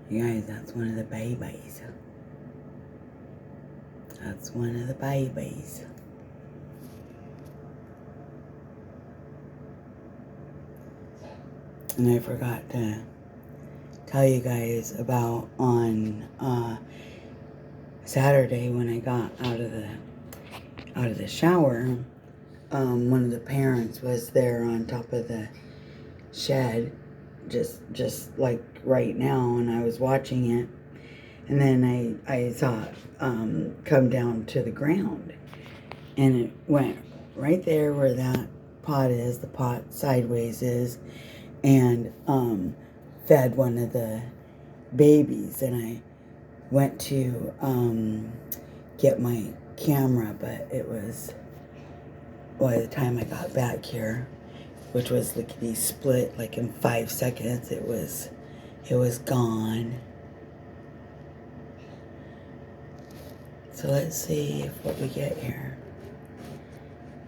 You guys, that's one of the babies. That's one of the babies. And I forgot to tell you guys about on Saturday when I got out of the shower. One of the parents was there on top of the shed, just like right now, and I was watching it, and then I saw it come down to the ground, and it went right there where that pot is, the pot sideways is, and fed one of the babies. And I went to get my camera, but it was, by the time I got back here, which was lickety split, like in 5 seconds, it was gone. So let's see what we get here.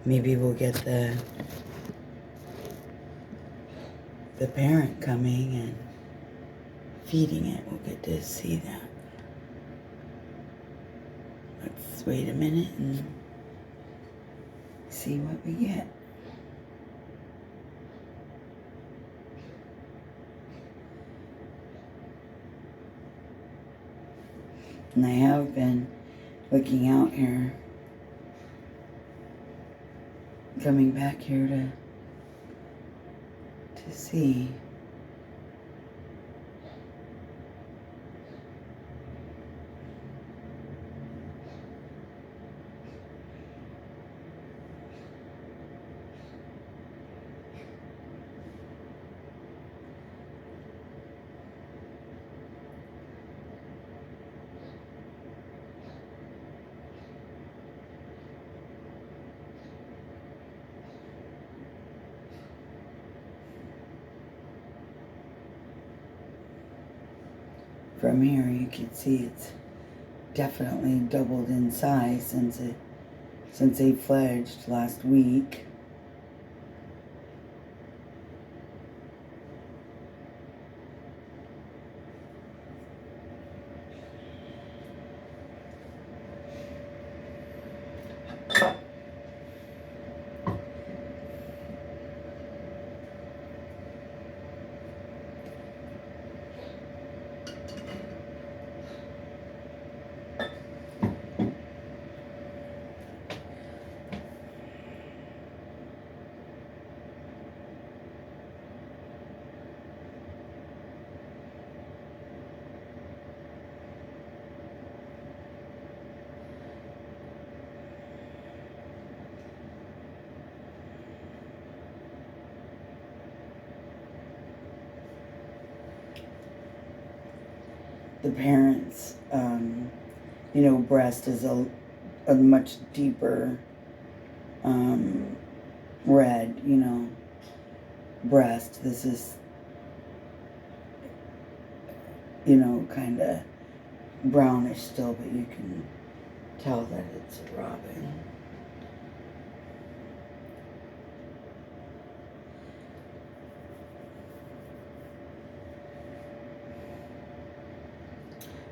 Maybe we'll get the parent coming and feeding it. We'll get to see that. Let's wait a minute and see what we get. And I have been looking out here, coming back here to see. From here you can see it's definitely doubled in size since they fledged last week. The parents, breast is a much deeper red, breast. This is, kind of brownish still, but you can tell that it's a robin.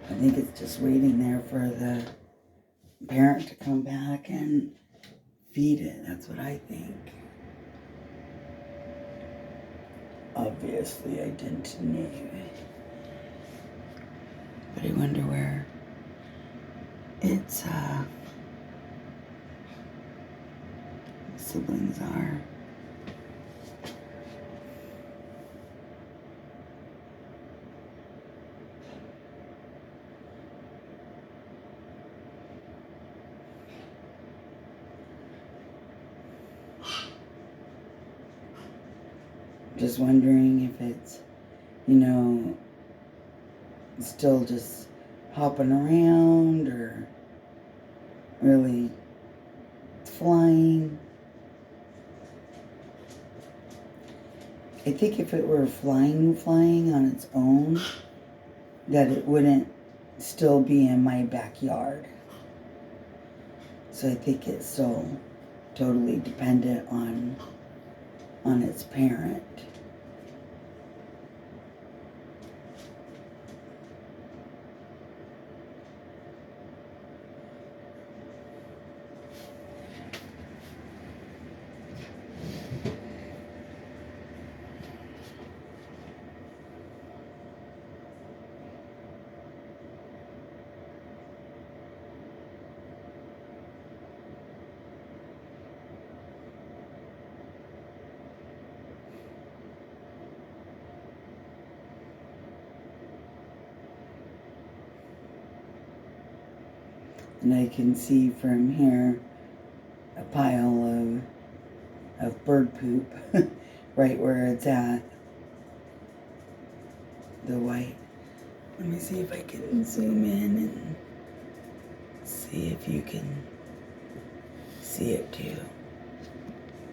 I think it's just waiting there for the parent to come back and feed it. That's what I think. Obviously, I didn't know. But I wonder where its siblings are. Just wondering if it's, still just hopping around or really flying. I think if it were flying on its own, that it wouldn't still be in my backyard. So I think it's still totally dependent on its parent. And I can see from here a pile of bird poop right where it's at. The white. Let me see if I can zoom in and see if you can see it too.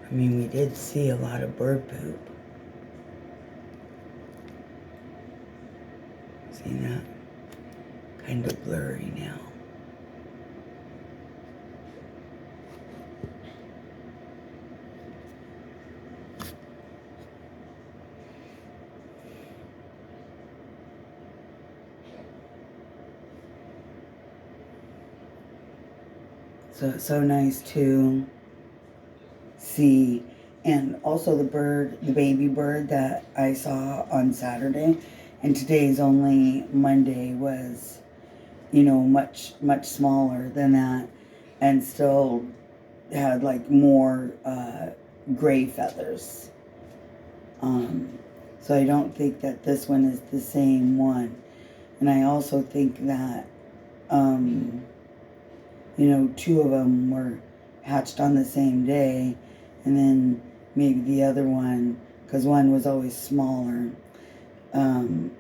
I mean, we did see a lot of bird poop. See that? Kind of blurry now. So it's so nice to see. And also the baby bird that I saw on Saturday, and today's only Monday, was, much, much smaller than that, and still had like more gray feathers. So I don't think that this one is the same one. And I also think that, two of them were hatched on the same day, and then maybe the other one, because one was always smaller, and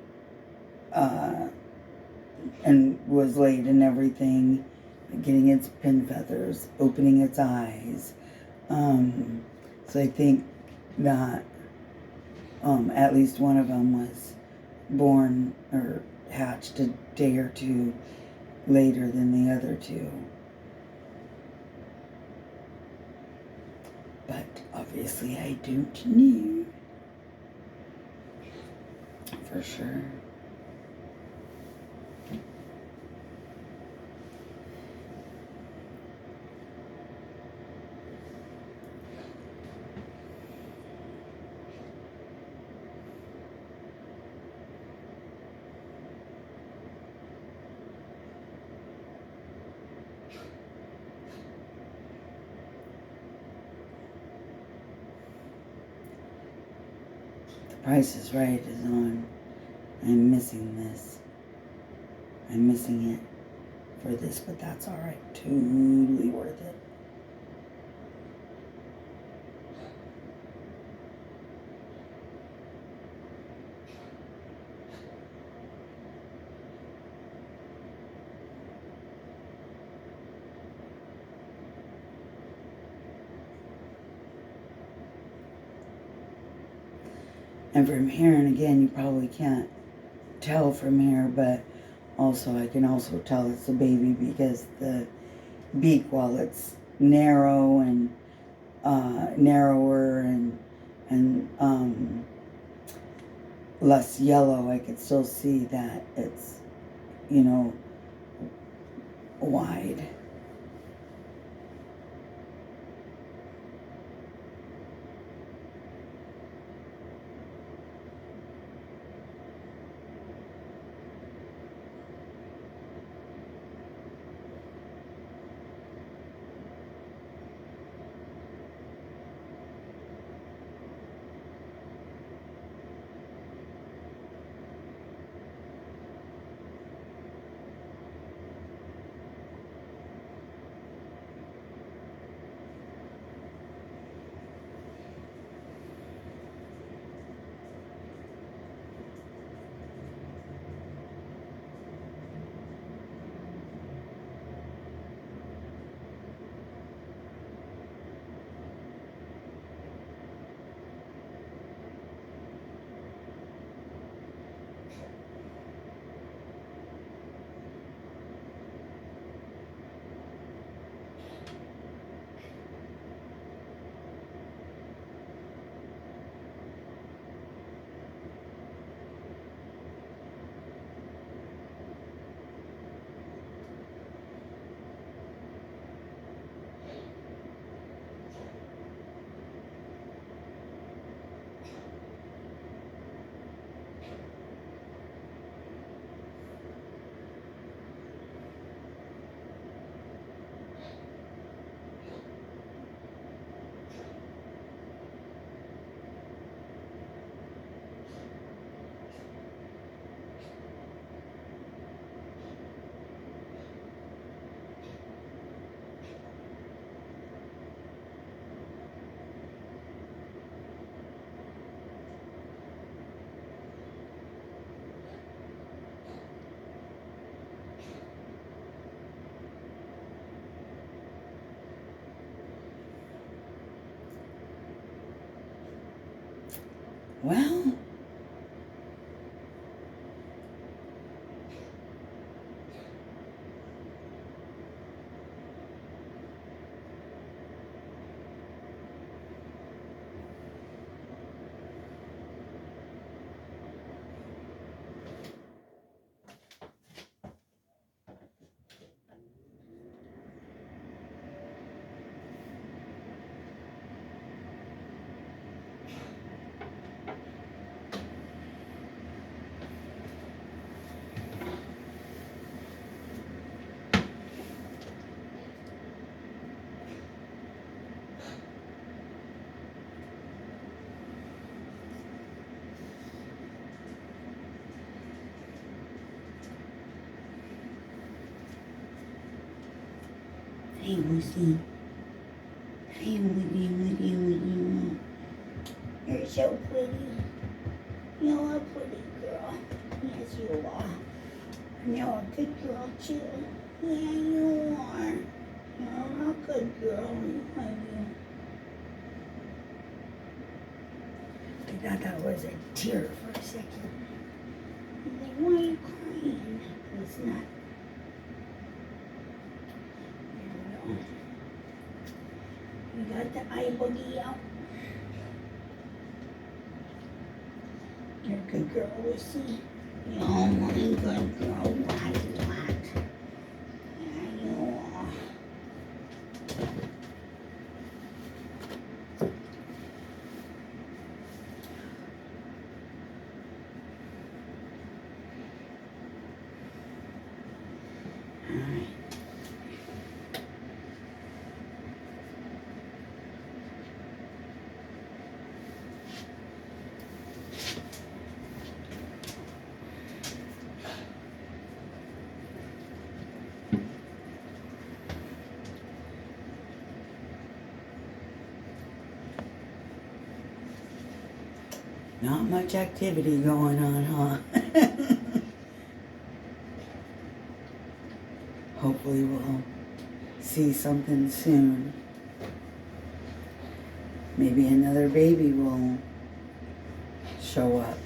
was late and everything, getting its pin feathers, opening its eyes. So I think that at least one of them was born or hatched a day or two later than the other two. But obviously I don't know for sure. Price is Right is on. I'm missing this. I'm missing it for this, but that's alright. Totally worth it. And from here, and again, you probably can't tell from here, but also I can also tell it's a baby because the beak, while it's narrow and narrower and less yellow, I could still see that it's, wide. Well, hey, Lucy. Hey, Woody. You're so pretty. You're a pretty girl. Yes, you are. And you're a good girl, too. Yeah, you are. You're a good girl. I do. I thought that was a tear for a second. I'm like, why are you crying? It's not. There we go. You got the eye boogie out. You're a good girl, Lucy. Oh, my good girl. What? Yeah, you are. Alright. Not much activity going on, huh? Hopefully we'll see something soon. Maybe another baby will show up.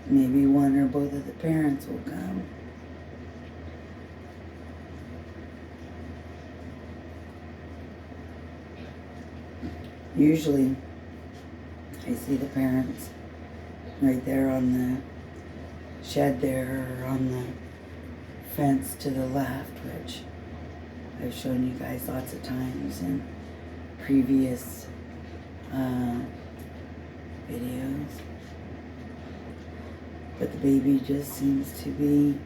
Maybe one or both of the parents will come. Usually, I see the parents right there on the shed there, or on the fence to the left, which I've shown you guys lots of times in previous videos. But the baby just seems to be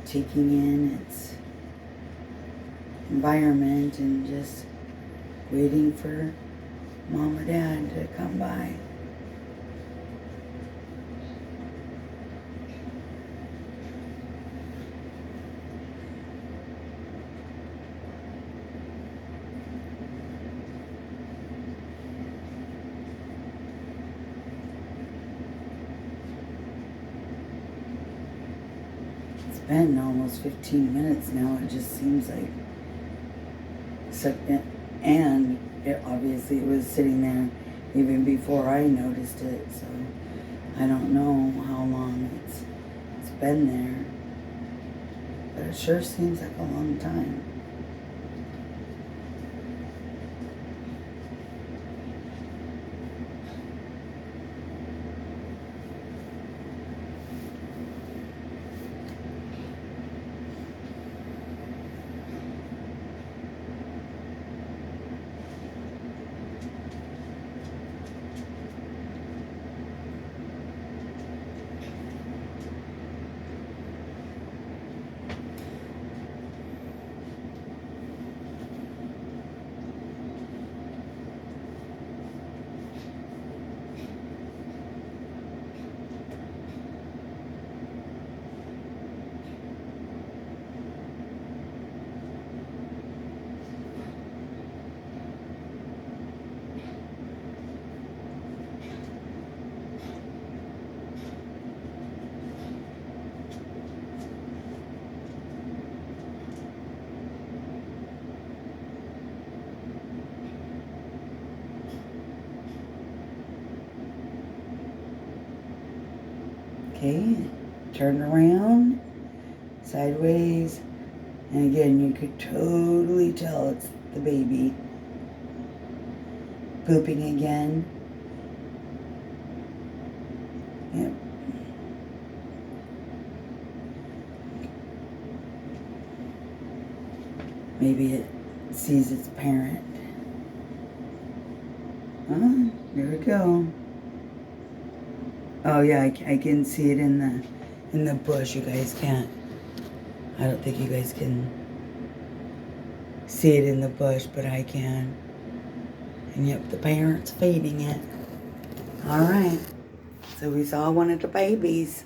taking in its environment and just waiting for mom or dad to come by. It's been almost 15 minutes now. It just seems like so, and it obviously was sitting there even before I noticed it, so I don't know how long it's been there, but it sure seems like a long time. Okay, turn around, sideways, and again, you could totally tell it's the baby. Pooping again. Yep. Maybe it sees its parent. Oh, here we go. Oh yeah, I can see it in the bush. You guys can't. I don't think you guys can see it in the bush, but I can. And yep, the parent's feeding it. All right. So we saw one of the babies.